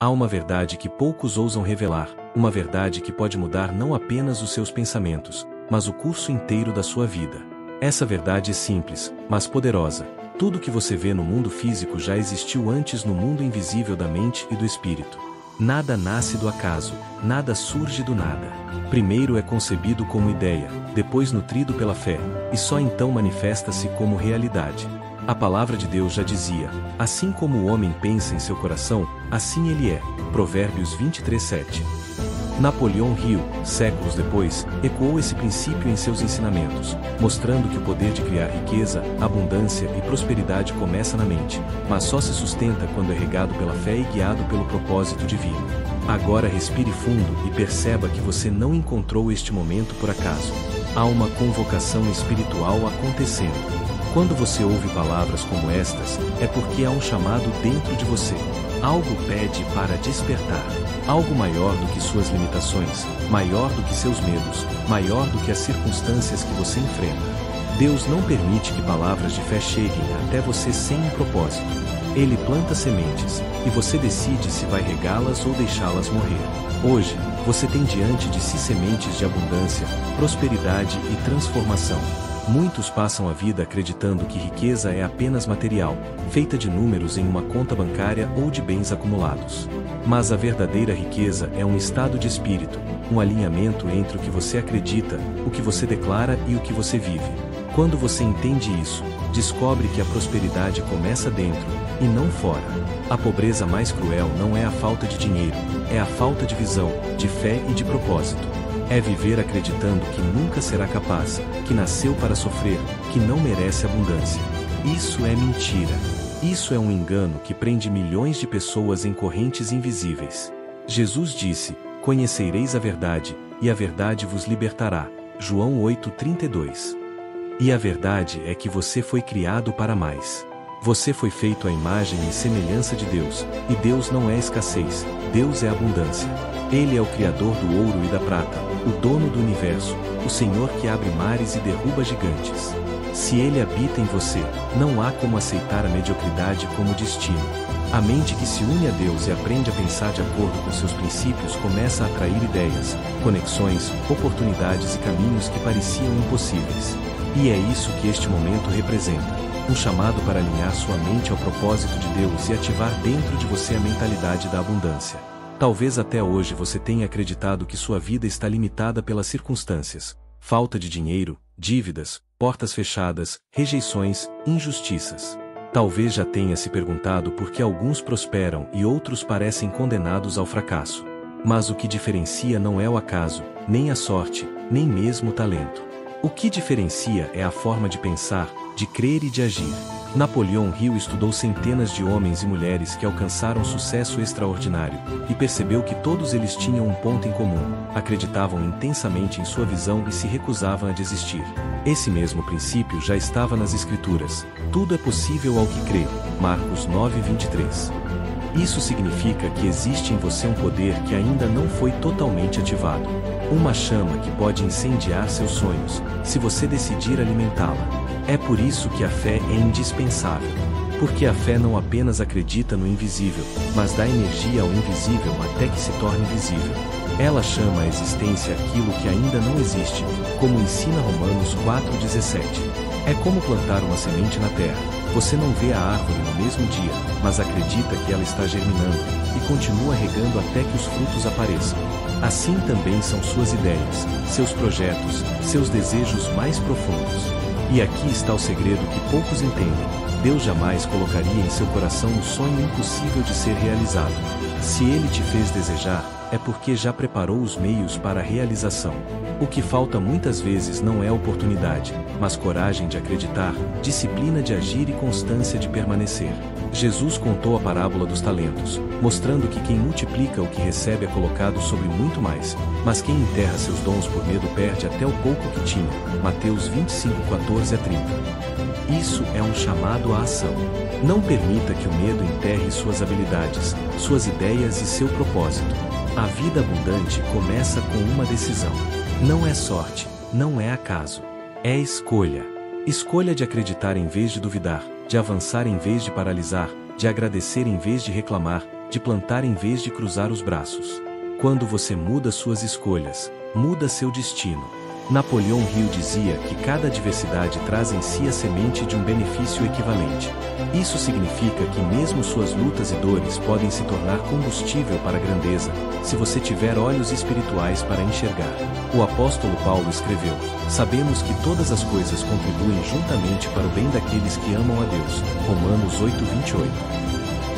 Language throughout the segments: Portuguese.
Há uma verdade que poucos ousam revelar, uma verdade que pode mudar não apenas os seus pensamentos, mas o curso inteiro da sua vida. Essa verdade é simples, mas poderosa. Tudo que você vê no mundo físico já existiu antes no mundo invisível da mente e do espírito. Nada nasce do acaso, nada surge do nada. Primeiro é concebido como ideia, depois nutrido pela fé, e só então manifesta-se como realidade. A palavra de Deus já dizia: assim como o homem pensa em seu coração, assim ele é. Provérbios 23:7. Napoleão Hill, séculos depois, ecoou esse princípio em seus ensinamentos, mostrando que o poder de criar riqueza, abundância e prosperidade começa na mente, mas só se sustenta quando é regado pela fé e guiado pelo propósito divino. Agora respire fundo e perceba que você não encontrou este momento por acaso. Há uma convocação espiritual acontecendo. Quando você ouve palavras como estas, é porque há um chamado dentro de você. Algo pede para despertar. Algo maior do que suas limitações, maior do que seus medos, maior do que as circunstâncias que você enfrenta. Deus não permite que palavras de fé cheguem até você sem um propósito. Ele planta sementes, e você decide se vai regá-las ou deixá-las morrer. Hoje, você tem diante de si sementes de abundância, prosperidade e transformação. Muitos passam a vida acreditando que riqueza é apenas material, feita de números em uma conta bancária ou de bens acumulados. Mas a verdadeira riqueza é um estado de espírito, um alinhamento entre o que você acredita, o que você declara e o que você vive. Quando você entende isso, descobre que a prosperidade começa dentro, e não fora. A pobreza mais cruel não é a falta de dinheiro, é a falta de visão, de fé e de propósito. É viver acreditando que nunca será capaz, que nasceu para sofrer, que não merece abundância. Isso é mentira. Isso é um engano que prende milhões de pessoas em correntes invisíveis. Jesus disse: conhecereis a verdade, e a verdade vos libertará. João 8:32. E a verdade é que você foi criado para mais. Você foi feito à imagem e semelhança de Deus, e Deus não é escassez, Deus é abundância. Ele é o Criador do ouro e da prata, o dono do universo, o Senhor que abre mares e derruba gigantes. Se Ele habita em você, não há como aceitar a mediocridade como destino. A mente que se une a Deus e aprende a pensar de acordo com seus princípios começa a atrair ideias, conexões, oportunidades e caminhos que pareciam impossíveis. E é isso que este momento representa. Um chamado para alinhar sua mente ao propósito de Deus e ativar dentro de você a mentalidade da abundância. Talvez até hoje você tenha acreditado que sua vida está limitada pelas circunstâncias, falta de dinheiro, dívidas, portas fechadas, rejeições, injustiças. Talvez já tenha se perguntado por que alguns prosperam e outros parecem condenados ao fracasso. Mas o que diferencia não é o acaso, nem a sorte, nem mesmo o talento. O que diferencia é a forma de pensar, de crer e de agir. Napoleão Hill estudou centenas de homens e mulheres que alcançaram sucesso extraordinário, e percebeu que todos eles tinham um ponto em comum: acreditavam intensamente em sua visão e se recusavam a desistir. Esse mesmo princípio já estava nas Escrituras: tudo é possível ao que crê. Marcos 9:23. Isso significa que existe em você um poder que ainda não foi totalmente ativado. Uma chama que pode incendiar seus sonhos, se você decidir alimentá-la. É por isso que a fé é indispensável. Porque a fé não apenas acredita no invisível, mas dá energia ao invisível até que se torne visível. Ela chama à existência aquilo que ainda não existe, como ensina Romanos 4:17. É como plantar uma semente na terra. Você não vê a árvore no mesmo dia, mas acredita que ela está germinando, e continua regando até que os frutos apareçam. Assim também são suas ideias, seus projetos, seus desejos mais profundos. E aqui está o segredo que poucos entendem: Deus jamais colocaria em seu coração um sonho impossível de ser realizado. Se Ele te fez desejar, é porque já preparou os meios para a realização. O que falta muitas vezes não é oportunidade, mas coragem de acreditar, disciplina de agir e constância de permanecer. Jesus contou a parábola dos talentos, mostrando que quem multiplica o que recebe é colocado sobre muito mais, mas quem enterra seus dons por medo perde até o pouco que tinha. Mateus 25:14-30. Isso é um chamado à ação. Não permita que o medo enterre suas habilidades, suas ideias e seu propósito. A vida abundante começa com uma decisão. Não é sorte, não é acaso. É escolha. Escolha de acreditar em vez de duvidar, de avançar em vez de paralisar, de agradecer em vez de reclamar, de plantar em vez de cruzar os braços. Quando você muda suas escolhas, muda seu destino. Napoleão Hill dizia que cada adversidade traz em si a semente de um benefício equivalente. Isso significa que mesmo suas lutas e dores podem se tornar combustível para a grandeza, se você tiver olhos espirituais para enxergar. O apóstolo Paulo escreveu: "Sabemos que todas as coisas contribuem juntamente para o bem daqueles que amam a Deus." Romanos 8:28.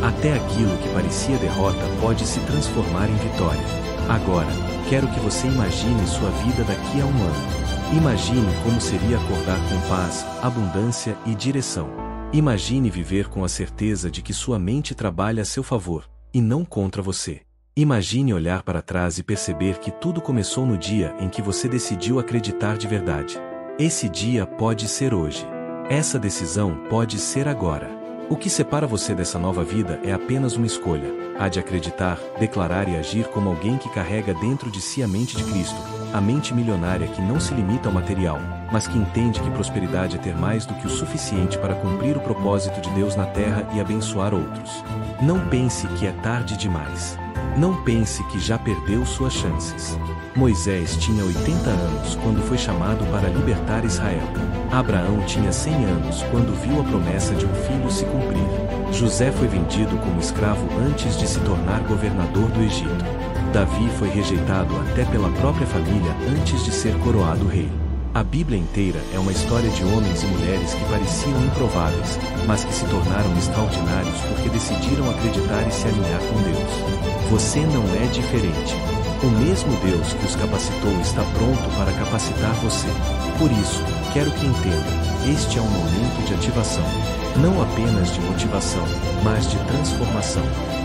Até aquilo que parecia derrota pode se transformar em vitória. Agora, quero que você imagine sua vida daqui a um ano. Imagine como seria acordar com paz, abundância e direção. Imagine viver com a certeza de que sua mente trabalha a seu favor, e não contra você. Imagine olhar para trás e perceber que tudo começou no dia em que você decidiu acreditar de verdade. Esse dia pode ser hoje. Essa decisão pode ser agora. O que separa você dessa nova vida é apenas uma escolha: a de acreditar, declarar e agir como alguém que carrega dentro de si a mente de Cristo, a mente milionária que não se limita ao material, mas que entende que prosperidade é ter mais do que o suficiente para cumprir o propósito de Deus na terra e abençoar outros. Não pense que é tarde demais. Não pense que já perdeu suas chances. Moisés tinha 80 anos quando foi chamado para libertar Israel. Abraão tinha 100 anos quando viu a promessa de um filho se cumprir. José foi vendido como escravo antes de se tornar governador do Egito. Davi foi rejeitado até pela própria família antes de ser coroado rei. A Bíblia inteira é uma história de homens e mulheres que pareciam improváveis, mas que se tornaram extraordinários porque decidiram acreditar e se alinhar com Deus. Você não é diferente. O mesmo Deus que os capacitou está pronto para capacitar você. Por isso, quero que entenda, este é um momento de ativação. Não apenas de motivação, mas de transformação.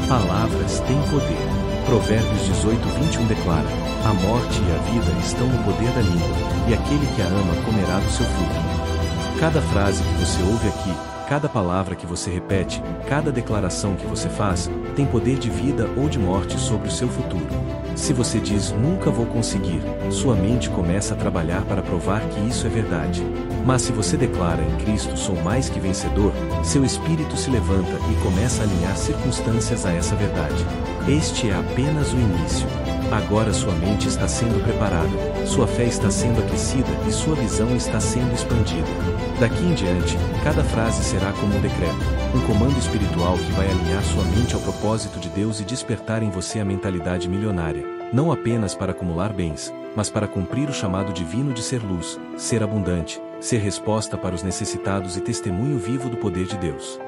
Palavras têm poder. Provérbios 18:21 declara: "A morte e a vida estão no poder da língua, e aquele que a ama comerá do seu fruto." Cada frase que você ouve aqui, cada palavra que você repete, cada declaração que você faz, tem poder de vida ou de morte sobre o seu futuro. Se você diz "nunca vou conseguir", sua mente começa a trabalhar para provar que isso é verdade. Mas se você declara "em Cristo sou mais que vencedor", seu espírito se levanta e começa a alinhar circunstâncias a essa verdade. Este é apenas o início. Agora sua mente está sendo preparada, sua fé está sendo aquecida e sua visão está sendo expandida. Daqui em diante, cada frase será como um decreto, um comando espiritual que vai alinhar sua mente ao propósito de Deus e despertar em você a mentalidade milionária, não apenas para acumular bens, mas para cumprir o chamado divino de ser luz, ser abundante, ser resposta para os necessitados e testemunho vivo do poder de Deus.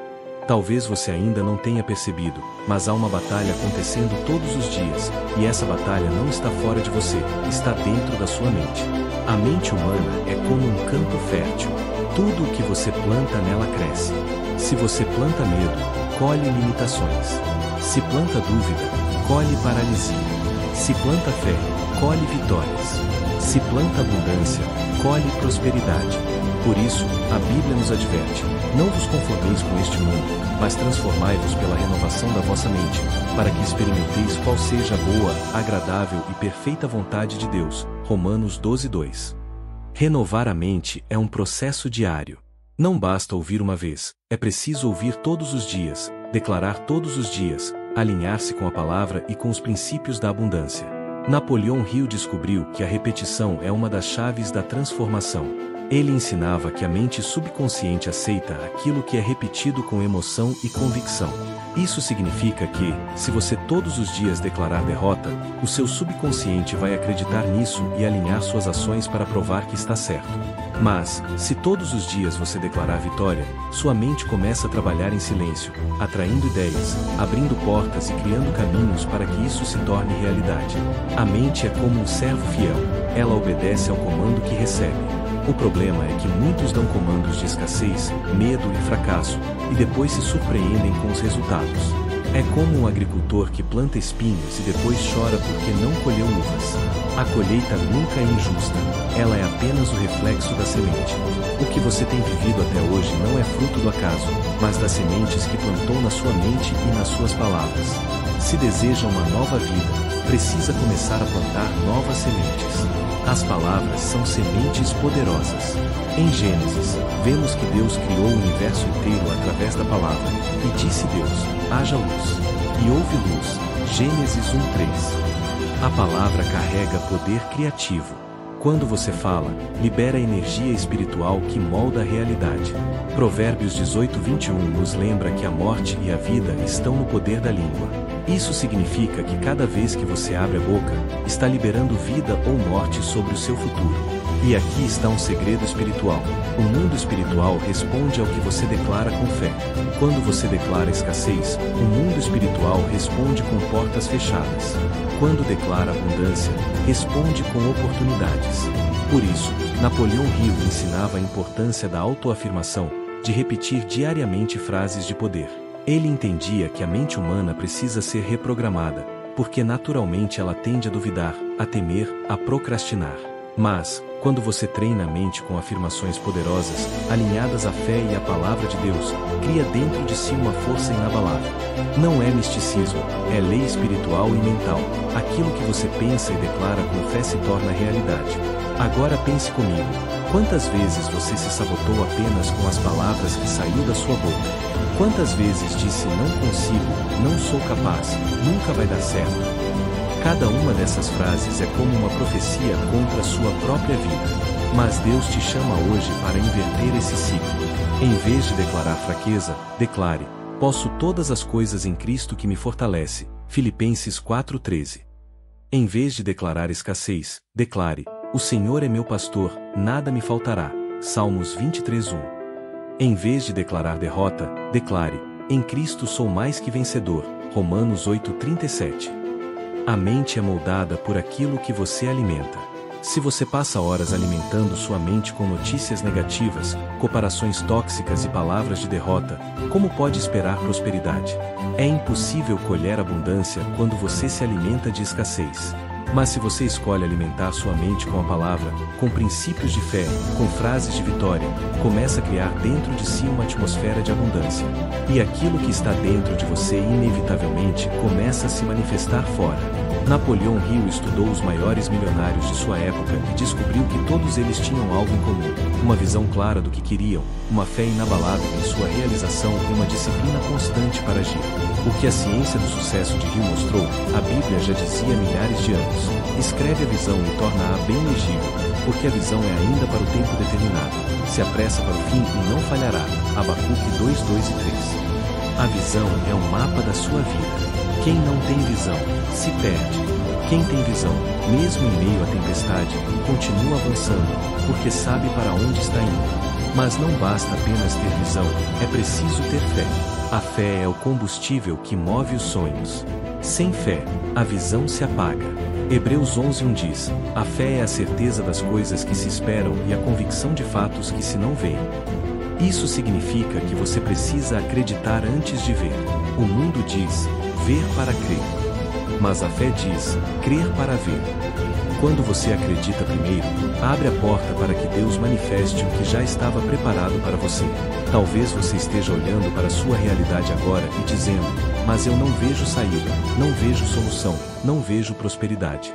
Talvez você ainda não tenha percebido, mas há uma batalha acontecendo todos os dias, e essa batalha não está fora de você, está dentro da sua mente. A mente humana é como um campo fértil. Tudo o que você planta nela cresce. Se você planta medo, colhe limitações. Se planta dúvida, colhe paralisia. Se planta fé, colhe vitórias. Se planta abundância, colhe prosperidade. Por isso, a Bíblia nos adverte: não vos conformeis com este mundo, mas transformai-vos pela renovação da vossa mente, para que experimenteis qual seja a boa, agradável e perfeita vontade de Deus. Romanos 12:2. Renovar a mente é um processo diário. Não basta ouvir uma vez, é preciso ouvir todos os dias, declarar todos os dias, alinhar-se com a palavra e com os princípios da abundância. Napoleão Hill descobriu que a repetição é uma das chaves da transformação. Ele ensinava que a mente subconsciente aceita aquilo que é repetido com emoção e convicção. Isso significa que, se você todos os dias declarar derrota, o seu subconsciente vai acreditar nisso e alinhar suas ações para provar que está certo. Mas, se todos os dias você declarar vitória, sua mente começa a trabalhar em silêncio, atraindo ideias, abrindo portas e criando caminhos para que isso se torne realidade. A mente é como um servo fiel, ela obedece ao comando que recebe. O problema é que muitos dão comandos de escassez, medo e fracasso, e depois se surpreendem com os resultados. É como um agricultor que planta espinhos e depois chora porque não colheu uvas. A colheita nunca é injusta, ela é apenas o reflexo da semente. O que você tem vivido até hoje não é fruto do acaso, mas das sementes que plantou na sua mente e nas suas palavras. Se deseja uma nova vida, precisa começar a plantar novas sementes. As palavras são sementes poderosas. Em Gênesis, vemos que Deus criou o universo inteiro através da palavra, e disse Deus: haja luz. e houve luz. Gênesis 1:3. A palavra carrega poder criativo. Quando você fala, libera energia espiritual que molda a realidade. Provérbios 18:21 nos lembra que a morte e a vida estão no poder da língua. Isso significa que cada vez que você abre a boca, está liberando vida ou morte sobre o seu futuro. E aqui está um segredo espiritual. O mundo espiritual responde ao que você declara com fé. Quando você declara escassez, o mundo espiritual responde com portas fechadas. Quando declara abundância, responde com oportunidades. Por isso, Napoleão Hill ensinava a importância da autoafirmação, de repetir diariamente frases de poder. Ele entendia que a mente humana precisa ser reprogramada, porque naturalmente ela tende a duvidar, a temer, a procrastinar. Mas, quando você treina a mente com afirmações poderosas, alinhadas à fé e à palavra de Deus, cria dentro de si uma força inabalável. Não é misticismo, é lei espiritual e mental. Aquilo que você pensa e declara com fé se torna realidade. Agora pense comigo, quantas vezes você se sabotou apenas com as palavras que saiu da sua boca? Quantas vezes disse não consigo, não sou capaz, nunca vai dar certo? Cada uma dessas frases é como uma profecia contra a sua própria vida. Mas Deus te chama hoje para inverter esse ciclo. Em vez de declarar fraqueza, declare: posso todas as coisas em Cristo que me fortalece. Filipenses 4:13. Em vez de declarar escassez, declare: o Senhor é meu pastor, nada me faltará. Salmos 23:1. Em vez de declarar derrota, declare: em Cristo sou mais que vencedor. Romanos 8:37. A mente é moldada por aquilo que você alimenta. Se você passa horas alimentando sua mente com notícias negativas, comparações tóxicas e palavras de derrota, como pode esperar prosperidade? É impossível colher abundância quando você se alimenta de escassez. Mas se você escolhe alimentar sua mente com a palavra, com princípios de fé, com frases de vitória, começa a criar dentro de si uma atmosfera de abundância. E aquilo que está dentro de você inevitavelmente começa a se manifestar fora. Napoleão Hill estudou os maiores milionários de sua época e descobriu que todos eles tinham algo em comum: uma visão clara do que queriam, uma fé inabalável em sua realização e uma disciplina constante para agir. O que a ciência do sucesso de Hill mostrou, a Bíblia já dizia há milhares de anos. Escreve a visão e torna-a bem legível, porque a visão é ainda para o tempo determinado. Se apressa para o fim e não falhará. Abacuque 2:2 e 3. A visão é o mapa da sua vida. Quem não tem visão, se perde. Quem tem visão, mesmo em meio à tempestade, continua avançando, porque sabe para onde está indo. Mas não basta apenas ter visão, é preciso ter fé. A fé é o combustível que move os sonhos. Sem fé, a visão se apaga. Hebreus 11:1 diz: a fé é a certeza das coisas que se esperam e a convicção de fatos que se não veem. Isso significa que você precisa acreditar antes de ver. O mundo diz: ver para crer. Mas a fé diz: crer para ver. Quando você acredita primeiro, abre a porta para que Deus manifeste o que já estava preparado para você. Talvez você esteja olhando para a sua realidade agora e dizendo: mas eu não vejo saída, não vejo solução, não vejo prosperidade.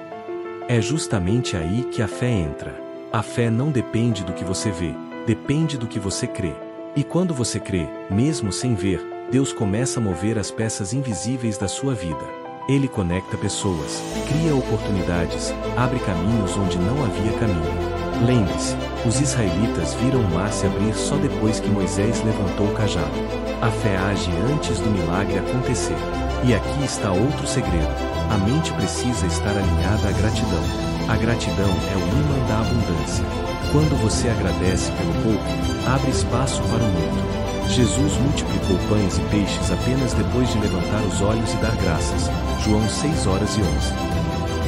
É justamente aí que a fé entra. A fé não depende do que você vê, depende do que você crê. E quando você crê, mesmo sem ver, Deus começa a mover as peças invisíveis da sua vida. Ele conecta pessoas, cria oportunidades, abre caminhos onde não havia caminho. Lembre-se, os israelitas viram o mar se abrir só depois que Moisés levantou o cajado. A fé age antes do milagre acontecer. E aqui está outro segredo: a mente precisa estar alinhada à gratidão. A gratidão é o imã da abundância. Quando você agradece pelo pouco, abre espaço para o muito. Jesus multiplicou pães e peixes apenas depois de levantar os olhos e dar graças. João 6:11.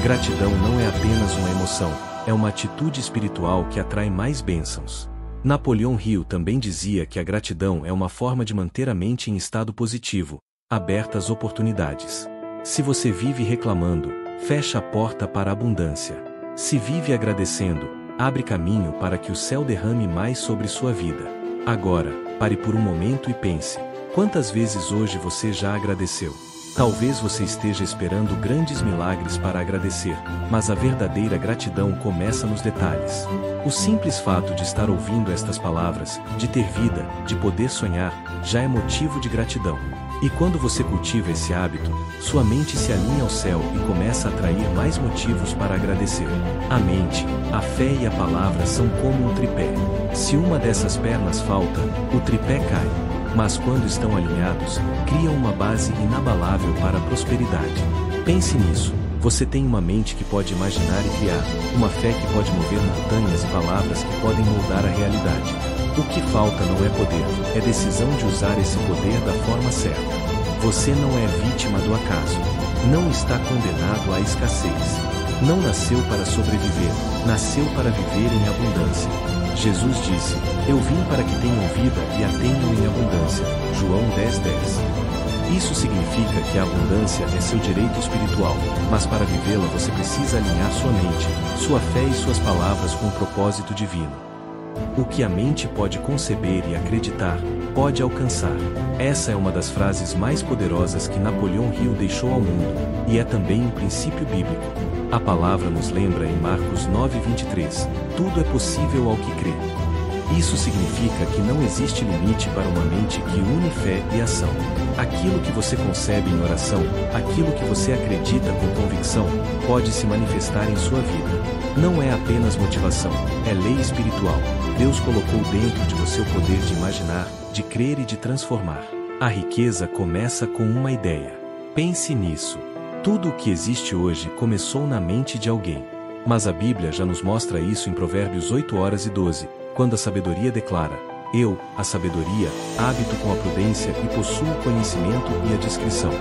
Gratidão não é apenas uma emoção, é uma atitude espiritual que atrai mais bênçãos. Napoleão Hill também dizia que a gratidão é uma forma de manter a mente em estado positivo, aberta às oportunidades. Se você vive reclamando, fecha a porta para a abundância. Se vive agradecendo, abre caminho para que o céu derrame mais sobre sua vida. Agora, pare por um momento e pense: quantas vezes hoje você já agradeceu? Talvez você esteja esperando grandes milagres para agradecer, mas a verdadeira gratidão começa nos detalhes. O simples fato de estar ouvindo estas palavras, de ter vida, de poder sonhar, já é motivo de gratidão. E quando você cultiva esse hábito, sua mente se alinha ao céu e começa a atrair mais motivos para agradecer. A mente, a fé e a palavra são como um tripé. Se uma dessas pernas falta, o tripé cai. Mas quando estão alinhados, criam uma base inabalável para a prosperidade. Pense nisso. Você tem uma mente que pode imaginar e criar, uma fé que pode mover montanhas e palavras que podem moldar a realidade. O que falta não é poder, é decisão de usar esse poder da forma certa. Você não é vítima do acaso. Não está condenado à escassez. Não nasceu para sobreviver, nasceu para viver em abundância. Jesus disse: "Eu vim para que tenham vida e a tenham em abundância." João 10:10. Isso significa que a abundância é seu direito espiritual, mas para vivê-la você precisa alinhar sua mente, sua fé e suas palavras com o propósito divino. O que a mente pode conceber e acreditar, pode alcançar. Essa é uma das frases mais poderosas que Napoleão Hill deixou ao mundo, e é também um princípio bíblico. A palavra nos lembra em Marcos 9:23, "Tudo é possível ao que crê." Isso significa que não existe limite para uma mente que une fé e ação. Aquilo que você concebe em oração, aquilo que você acredita com convicção, pode se manifestar em sua vida. Não é apenas motivação, é lei espiritual. Deus colocou dentro de você o poder de imaginar, de crer e de transformar. A riqueza começa com uma ideia. Pense nisso. Tudo o que existe hoje começou na mente de alguém. Mas a Bíblia já nos mostra isso em Provérbios 8:12. Quando a sabedoria declara: "Eu, a sabedoria, habito com a prudência e possuo o conhecimento e a discrição."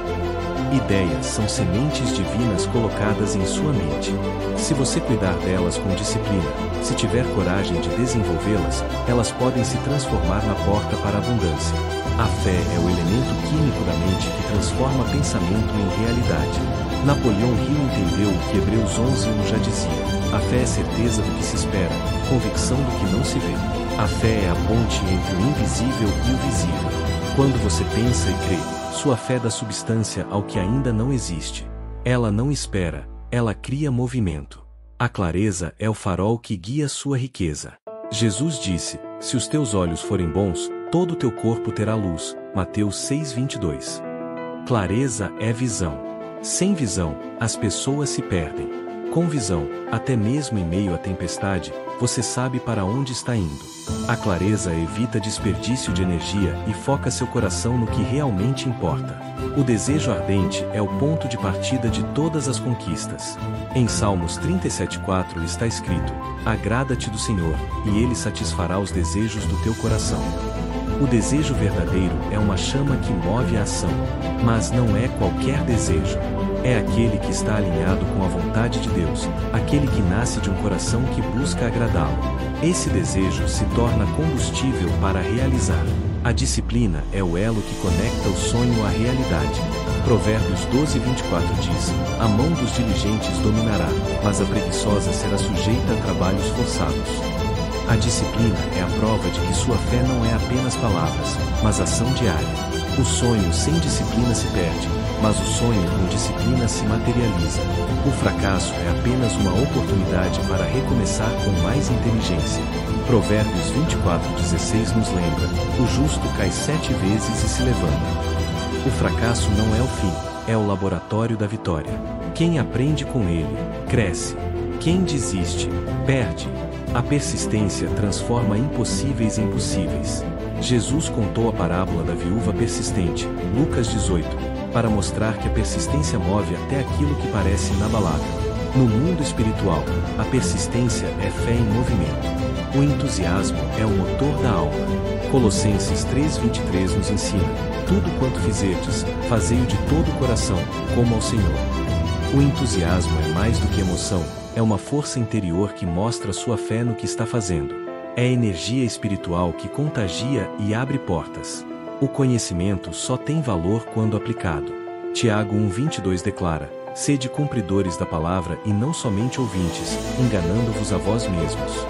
Ideias são sementes divinas colocadas em sua mente. Se você cuidar delas com disciplina, se tiver coragem de desenvolvê-las, elas podem se transformar na porta para a abundância. A fé é o elemento químico da mente que transforma pensamento em realidade. Napoleão Hill entendeu o que Hebreus 11:1 já dizia: "A fé é certeza do que se espera, convicção do que não se vê." A fé é a ponte entre o invisível e o visível. Quando você pensa e crê, sua fé dá substância ao que ainda não existe. Ela não espera, ela cria movimento. A clareza é o farol que guia sua riqueza. Jesus disse: "Se os teus olhos forem bons, todo o teu corpo terá luz." Mateus 6:22. Clareza é visão. Sem visão, as pessoas se perdem. Com visão, até mesmo em meio à tempestade, você sabe para onde está indo. A clareza evita desperdício de energia e foca seu coração no que realmente importa. O desejo ardente é o ponto de partida de todas as conquistas. Em Salmos 37:4 está escrito: "Agrada-te do Senhor, e Ele satisfará os desejos do teu coração." O desejo verdadeiro é uma chama que move a ação, mas não é qualquer desejo. É aquele que está alinhado com a vontade de Deus, aquele que nasce de um coração que busca agradá-lo. Esse desejo se torna combustível para realizar. A disciplina é o elo que conecta o sonho à realidade. Provérbios 12:24 diz: "A mão dos diligentes dominará, mas a preguiçosa será sujeita a trabalhos forçados." A disciplina é a prova de que sua fé não é apenas palavras, mas ação diária. O sonho sem disciplina se perde, mas o sonho com disciplina se materializa. O fracasso é apenas uma oportunidade para recomeçar com mais inteligência. Provérbios 24:16 nos lembra: "O justo cai 7 vezes e se levanta." O fracasso não é o fim, é o laboratório da vitória. Quem aprende com ele, cresce. Quem desiste, perde. A persistência transforma impossíveis em possíveis. Jesus contou a parábola da viúva persistente, Lucas 18, para mostrar que a persistência move até aquilo que parece inabalável. No mundo espiritual, a persistência é fé em movimento. O entusiasmo é o motor da alma. Colossenses 3:23 nos ensina: "Tudo quanto fizerdes, fazei-o de todo o coração, como ao Senhor." O entusiasmo é mais do que emoção, é uma força interior que mostra sua fé no que está fazendo. É energia espiritual que contagia e abre portas. O conhecimento só tem valor quando aplicado. Tiago 1:22 declara: "Sede cumpridores da palavra e não somente ouvintes, enganando-vos a vós mesmos."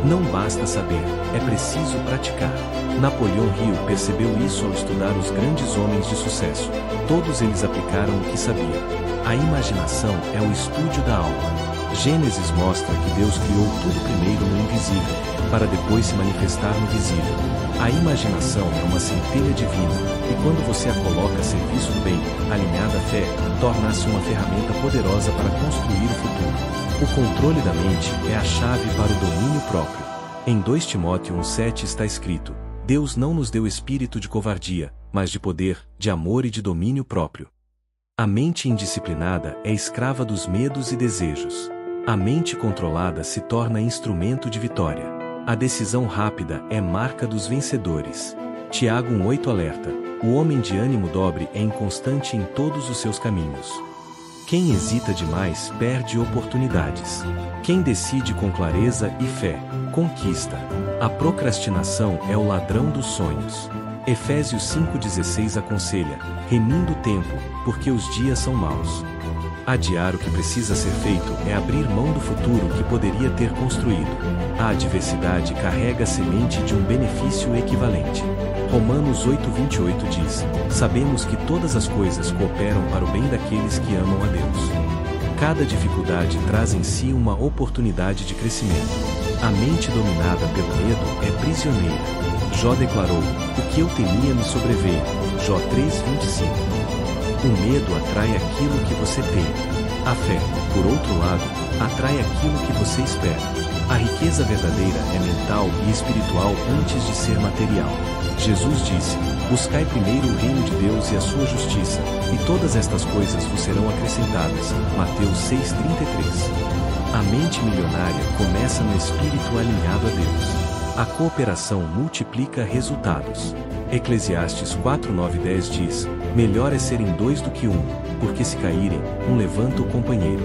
Não basta saber, é preciso praticar. Napoleão Hill percebeu isso ao estudar os grandes homens de sucesso. Todos eles aplicaram o que sabiam. A imaginação é o estúdio da alma. Gênesis mostra que Deus criou tudo primeiro no invisível, para depois se manifestar no visível. A imaginação é uma centelha divina, e quando você a coloca a serviço do bem, alinhada à fé, torna-se uma ferramenta poderosa para construir o futuro. O controle da mente é a chave para o domínio próprio. Em 2 Timóteo 1,7 está escrito: Deus não nos deu espírito de covardia, mas de poder, de amor e de domínio próprio. A mente indisciplinada é escrava dos medos e desejos. A mente controlada se torna instrumento de vitória. A decisão rápida é marca dos vencedores. Tiago 1,8 alerta: o homem de ânimo dobre é inconstante em todos os seus caminhos. Quem hesita demais perde oportunidades. Quem decide com clareza e fé, conquista. A procrastinação é o ladrão dos sonhos. Efésios 5,16 aconselha: remindo o tempo, porque os dias são maus. Adiar o que precisa ser feito é abrir mão do futuro que poderia ter construído. A adversidade carrega a semente de um benefício equivalente. Romanos 8,28 diz: sabemos que todas as coisas cooperam para o bem daqueles que amam a Deus. Cada dificuldade traz em si uma oportunidade de crescimento. A mente dominada pelo medo é prisioneira. Jó declarou: o que eu temia me sobreveio. Jó 3,25. O medo atrai aquilo que você tem. A fé, por outro lado, atrai aquilo que você espera. A riqueza verdadeira é mental e espiritual antes de ser material. Jesus disse: buscai primeiro o reino de Deus e a sua justiça, e todas estas coisas vos serão acrescentadas. Mateus 6,33. A mente milionária começa no espírito alinhado a Deus. A cooperação multiplica resultados. Eclesiastes 4:9-10 diz: melhor é serem 2 do que 1, porque se caírem, um levanta o companheiro.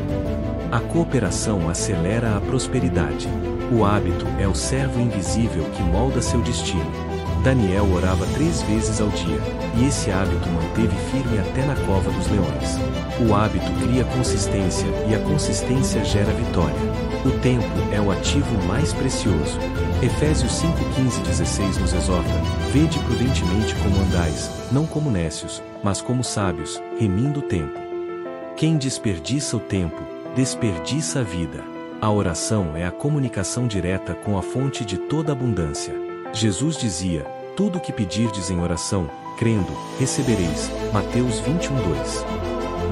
A cooperação acelera a prosperidade. O hábito é o servo invisível que molda seu destino. Daniel orava 3 vezes ao dia, e esse hábito manteve firme até na cova dos leões. O hábito cria consistência, e a consistência gera vitória. O tempo é o ativo mais precioso. Efésios 5:15-16 nos exorta: vede prudentemente como andais, não como nécios, mas como sábios, remindo o tempo. Quem desperdiça o tempo, desperdiça a vida. A oração é a comunicação direta com a fonte de toda abundância. Jesus dizia: tudo o que pedirdes em oração, crendo, recebereis. Mateus 21:2.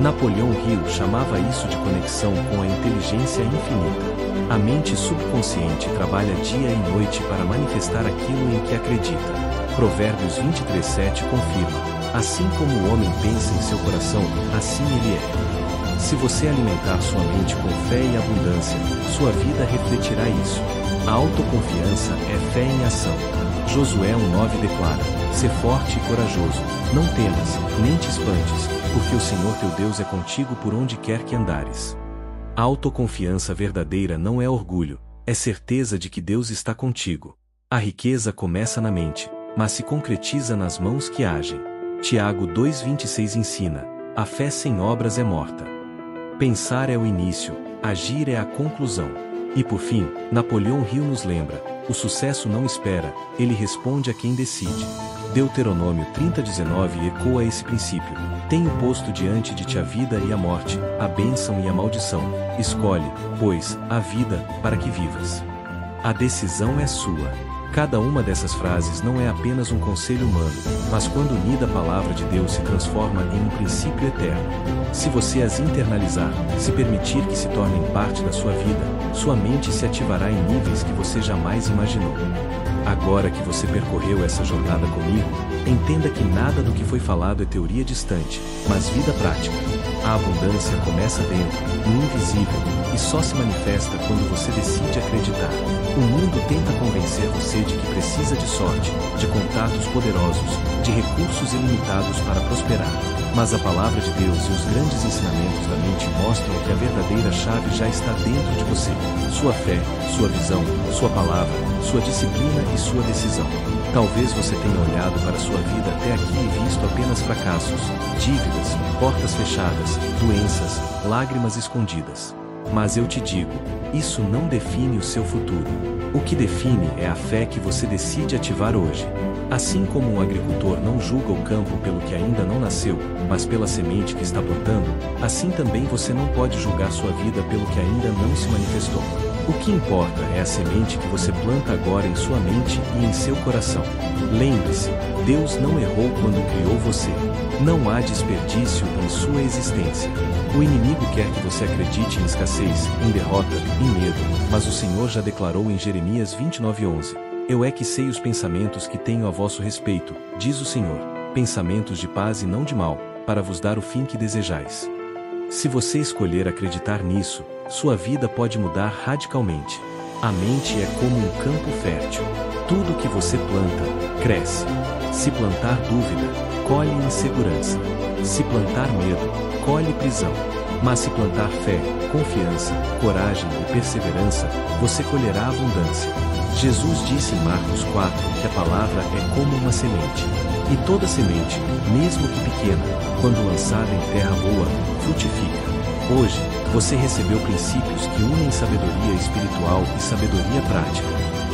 Napoleão Hill chamava isso de conexão com a inteligência infinita. A mente subconsciente trabalha dia e noite para manifestar aquilo em que acredita. Provérbios 23:7 confirma: assim como o homem pensa em seu coração, assim ele é. Se você alimentar sua mente com fé e abundância, sua vida refletirá isso. A autoconfiança é fé em ação. Josué 1:9 declara: sê forte e corajoso, não temas, nem te espantes, porque o Senhor teu Deus é contigo por onde quer que andares. A autoconfiança verdadeira não é orgulho, é certeza de que Deus está contigo. A riqueza começa na mente, mas se concretiza nas mãos que agem. Tiago 2:26 ensina: a fé sem obras é morta. Pensar é o início, agir é a conclusão. E por fim, Napoleão Hill nos lembra: o sucesso não espera, ele responde a quem decide. Deuteronômio 30:19 ecoa esse princípio: tenho posto diante de ti a vida e a morte, a bênção e a maldição. Escolhe, pois, a vida, para que vivas. A decisão é sua. Cada uma dessas frases não é apenas um conselho humano, mas quando unida à palavra de Deus se transforma em um princípio eterno. Se você as internalizar, se permitir que se tornem parte da sua vida, sua mente se ativará em níveis que você jamais imaginou. Agora que você percorreu essa jornada comigo, entenda que nada do que foi falado é teoria distante, mas vida prática. A abundância começa dentro, no invisível, e só se manifesta quando você decide acreditar. O mundo tenta convencer você de que precisa de sorte, de contatos poderosos, de recursos ilimitados para prosperar. Mas a palavra de Deus e os grandes ensinamentos da mente mostram que a verdadeira chave já está dentro de você. Sua fé, sua visão, sua palavra, sua disciplina e sua decisão. Talvez você tenha olhado para sua vida até aqui e visto apenas fracassos, dívidas, portas fechadas, doenças, lágrimas escondidas. Mas eu te digo, isso não define o seu futuro. O que define é a fé que você decide ativar hoje. Assim como um agricultor não julga o campo pelo que ainda não nasceu, mas pela semente que está plantando, assim também você não pode julgar sua vida pelo que ainda não se manifestou. O que importa é a semente que você planta agora em sua mente e em seu coração. Lembre-se, Deus não errou quando criou você. Não há desperdício em sua existência. O inimigo quer que você acredite em escassez, em derrota, em medo, mas o Senhor já declarou em Jeremias 29:11. Eu é que sei os pensamentos que tenho a vosso respeito, diz o Senhor, pensamentos de paz e não de mal, para vos dar o fim que desejais. Se você escolher acreditar nisso, sua vida pode mudar radicalmente. A mente é como um campo fértil. Tudo que você planta, cresce. Se plantar dúvida, colhe insegurança. Se plantar medo, colhe prisão. Mas se plantar fé, confiança, coragem e perseverança, você colherá abundância. Jesus disse em Marcos 4 que a palavra é como uma semente. E toda semente, mesmo que pequena, quando lançada em terra boa, frutifica. Hoje, você recebeu princípios que unem sabedoria espiritual e sabedoria prática.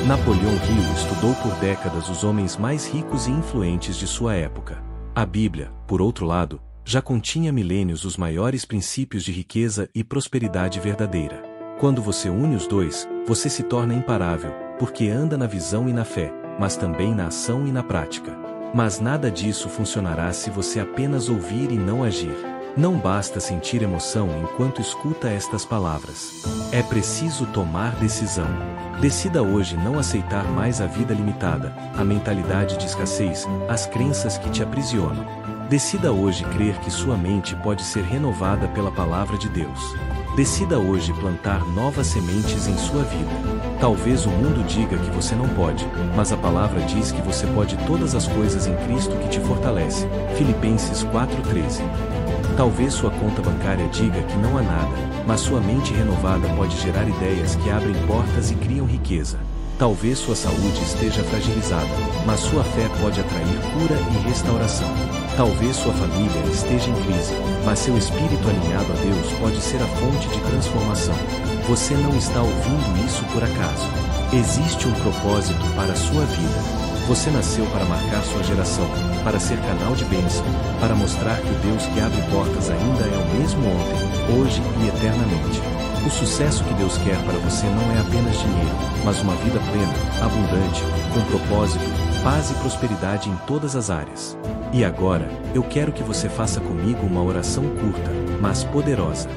Napoleão Hill estudou por décadas os homens mais ricos e influentes de sua época. A Bíblia, por outro lado, já continha milênios os maiores princípios de riqueza e prosperidade verdadeira. Quando você une os dois, você se torna imparável, porque anda na visão e na fé, mas também na ação e na prática. Mas nada disso funcionará se você apenas ouvir e não agir. Não basta sentir emoção enquanto escuta estas palavras. É preciso tomar decisão. Decida hoje não aceitar mais a vida limitada, a mentalidade de escassez, as crenças que te aprisionam. Decida hoje crer que sua mente pode ser renovada pela palavra de Deus. Decida hoje plantar novas sementes em sua vida. Talvez o mundo diga que você não pode, mas a palavra diz que você pode todas as coisas em Cristo que te fortalece. Filipenses 4:13. Talvez sua conta bancária diga que não há nada, mas sua mente renovada pode gerar ideias que abrem portas e criam riqueza. Talvez sua saúde esteja fragilizada, mas sua fé pode atrair cura e restauração. Talvez sua família esteja em crise, mas seu espírito alinhado a Deus pode ser a fonte de transformação. Você não está ouvindo isso por acaso. Existe um propósito para a sua vida. Você nasceu para marcar sua geração, para ser canal de bênção, para mostrar que o Deus que abre portas ainda é o mesmo ontem, hoje e eternamente. O sucesso que Deus quer para você não é apenas dinheiro, mas uma vida plena, abundante, com propósito, paz e prosperidade em todas as áreas. E agora, eu quero que você faça comigo uma oração curta, mas poderosa.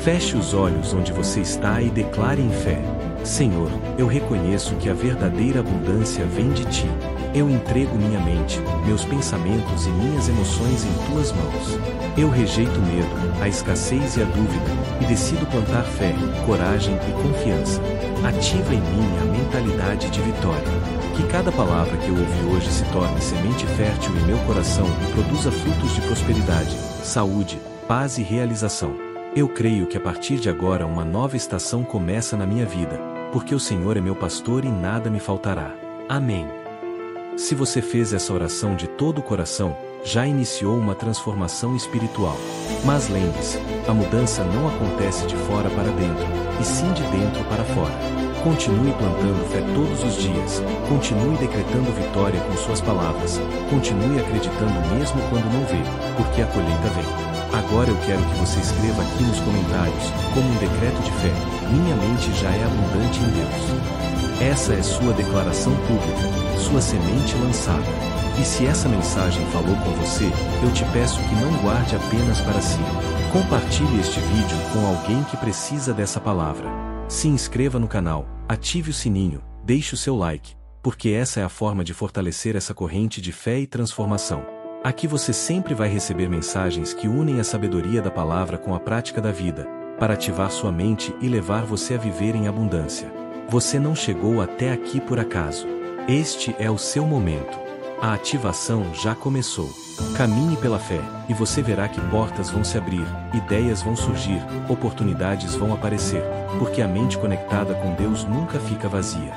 Feche os olhos onde você está e declare em fé: Senhor, eu reconheço que a verdadeira abundância vem de Ti. Eu entrego minha mente, meus pensamentos e minhas emoções em Tuas mãos. Eu rejeito o medo, a escassez e a dúvida, e decido plantar fé, coragem e confiança. Ativa em mim a mentalidade de vitória. Que cada palavra que eu ouvi hoje se torne semente fértil em meu coração e produza frutos de prosperidade, saúde, paz e realização. Eu creio que a partir de agora uma nova estação começa na minha vida, porque o Senhor é meu pastor e nada me faltará. Amém. Se você fez essa oração de todo o coração, já iniciou uma transformação espiritual. Mas lembre-se, a mudança não acontece de fora para dentro, e sim de dentro para fora. Continue plantando fé todos os dias, continue decretando vitória com suas palavras, continue acreditando mesmo quando não vê, porque a colheita vem. Agora eu quero que você escreva aqui nos comentários, como um decreto de fé: minha mente já é abundante em Deus. Essa é sua declaração pública, sua semente lançada. E se essa mensagem falou com você, eu te peço que não guarde apenas para si. Compartilhe este vídeo com alguém que precisa dessa palavra. Se inscreva no canal, ative o sininho, deixe o seu like, porque essa é a forma de fortalecer essa corrente de fé e transformação. Aqui você sempre vai receber mensagens que unem a sabedoria da palavra com a prática da vida, para ativar sua mente e levar você a viver em abundância. Você não chegou até aqui por acaso. Este é o seu momento. A ativação já começou. Caminhe pela fé, e você verá que portas vão se abrir, ideias vão surgir, oportunidades vão aparecer, porque a mente conectada com Deus nunca fica vazia.